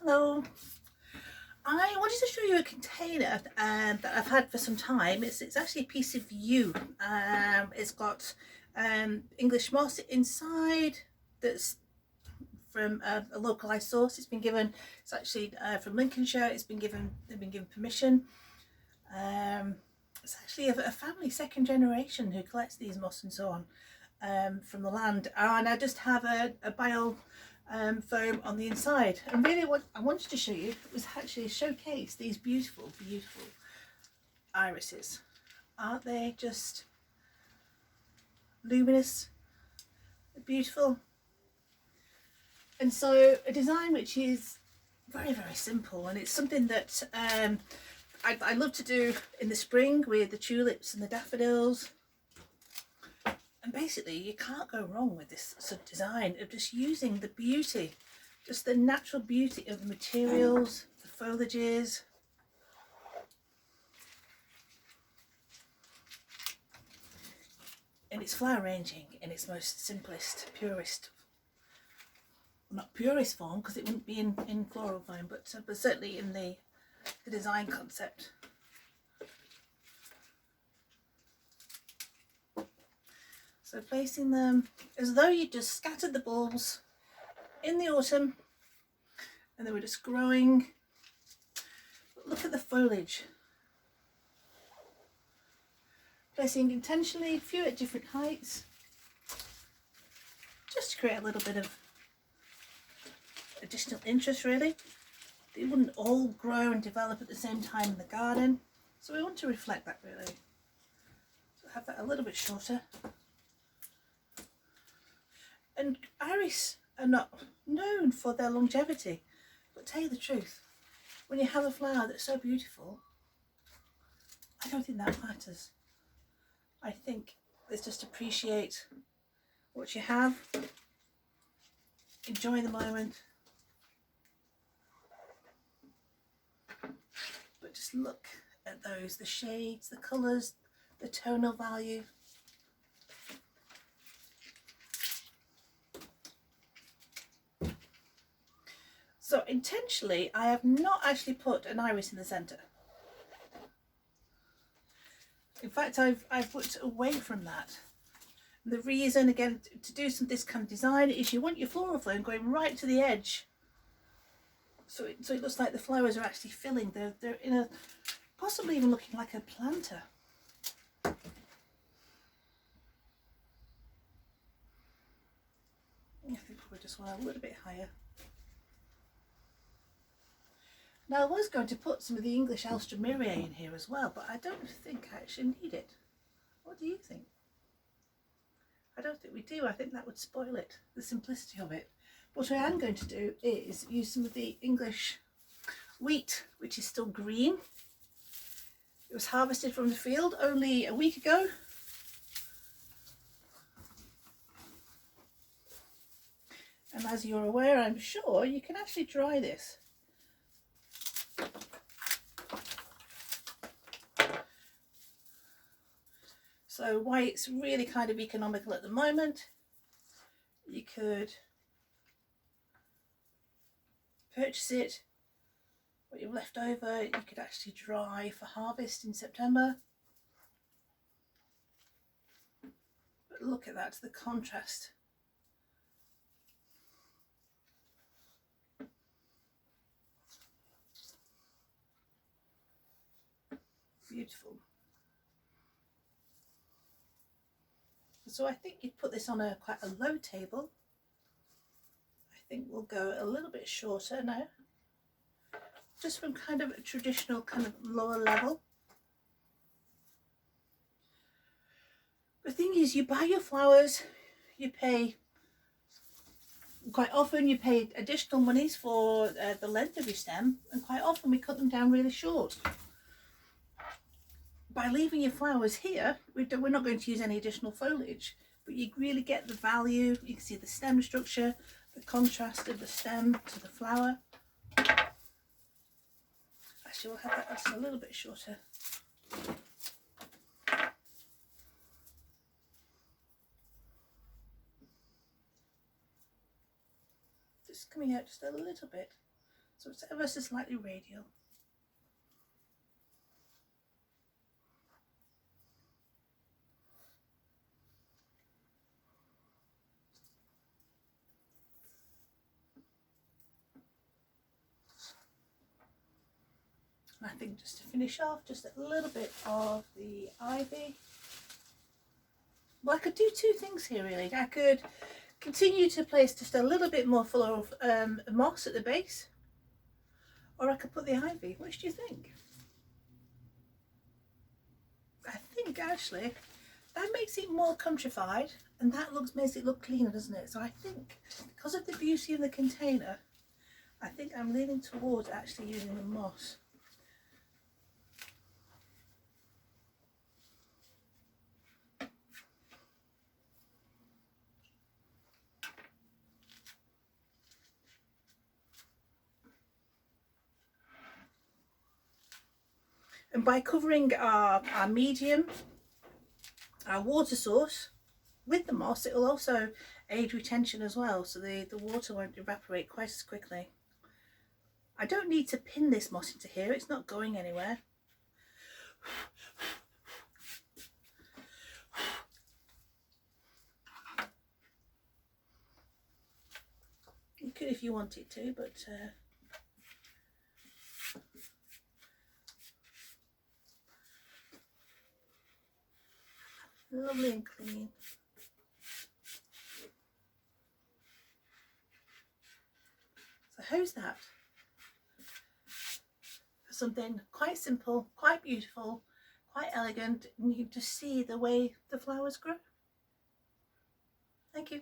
Hello. I wanted to show you a container that I've had for some time. It's actually a piece of yew. It's got English moss inside that's from a localized source. It's actually from Lincolnshire. They've been given permission. It's actually a family, second generation, who collects these moss and so on from the land. And I just have a bio foam on the inside, and really what I wanted to show you was actually showcase these beautiful irises. Aren't they just luminous, beautiful? And so a design which is very simple, and it's something that I love to do in the spring with the tulips and the daffodils. And basically you can't go wrong with this sort of design of just using the beauty, just the natural beauty of the materials, the foliages. And it's flower arranging in its most simplest, purest, not purest form, because it wouldn't be in floral foam, but certainly in the design concept. So placing them as though you just scattered the bulbs in the autumn and they were just growing. But look at the foliage. Placing intentionally a few at different heights, just to create a little bit of additional interest really. They wouldn't all grow and develop at the same time in the garden. So we want to reflect that really. So have that a little bit shorter. And iris are not known for their longevity, but tell you the truth, when you have a flower that's so beautiful, I don't think that matters. I think let's just appreciate what you have, enjoy the moment, but just look at those, the shades, the colours, the tonal value. So intentionally, I have not actually put an iris in the centre. In fact, I've looked away from that. And the reason, again, to do this kind of design is you want your floral foam going right to the edge. So it looks like the flowers are actually filling. They're in a, possibly even looking like a planter. I think we just want a little bit higher. Now I was going to put some of the English Alstroemeria in here as well, but I don't think I actually need it. What do you think? I don't think we do. I think that would spoil it, the simplicity of it. What I am going to do is use some of the English wheat, which is still green. It was harvested from the field only a week ago. And as you're aware, I'm sure, you can actually dry this. So why it's really kind of economical at the moment, you could purchase it, what you've left over, you could actually dry for harvest in September. But look at that, the contrast. Beautiful. So I think you'd put this on quite a low table. I think we'll go a little bit shorter now, just from kind of a traditional kind of lower level. The thing is, you buy your flowers, you pay, quite often you pay additional monies for the length of your stem, and quite often we cut them down really short. By leaving your flowers here, we're not going to use any additional foliage, but you really get the value. You can see the stem structure, the contrast of the stem to the flower. Actually, we'll have that just a little bit shorter. Just coming out just a little bit. So it's ever so slightly radial. And I think just to finish off, just a little bit of the ivy. Well, I could do two things here really. I could continue to place just a little bit more floral moss at the base, or I could put the ivy. Which do you think? I think actually that makes it more countrified, and that makes it look cleaner, doesn't it? So I think because of the beauty of the container, I think I'm leaning towards actually using the moss. And by covering our medium, our water source with the moss, it will also aid retention as well, so the water won't evaporate quite as quickly. I don't need to pin this moss into here, it's not going anywhere. You could if you wanted to, but lovely and clean. So how's that? For something quite simple, quite beautiful, quite elegant, and you can just see the way the flowers grow. Thank you.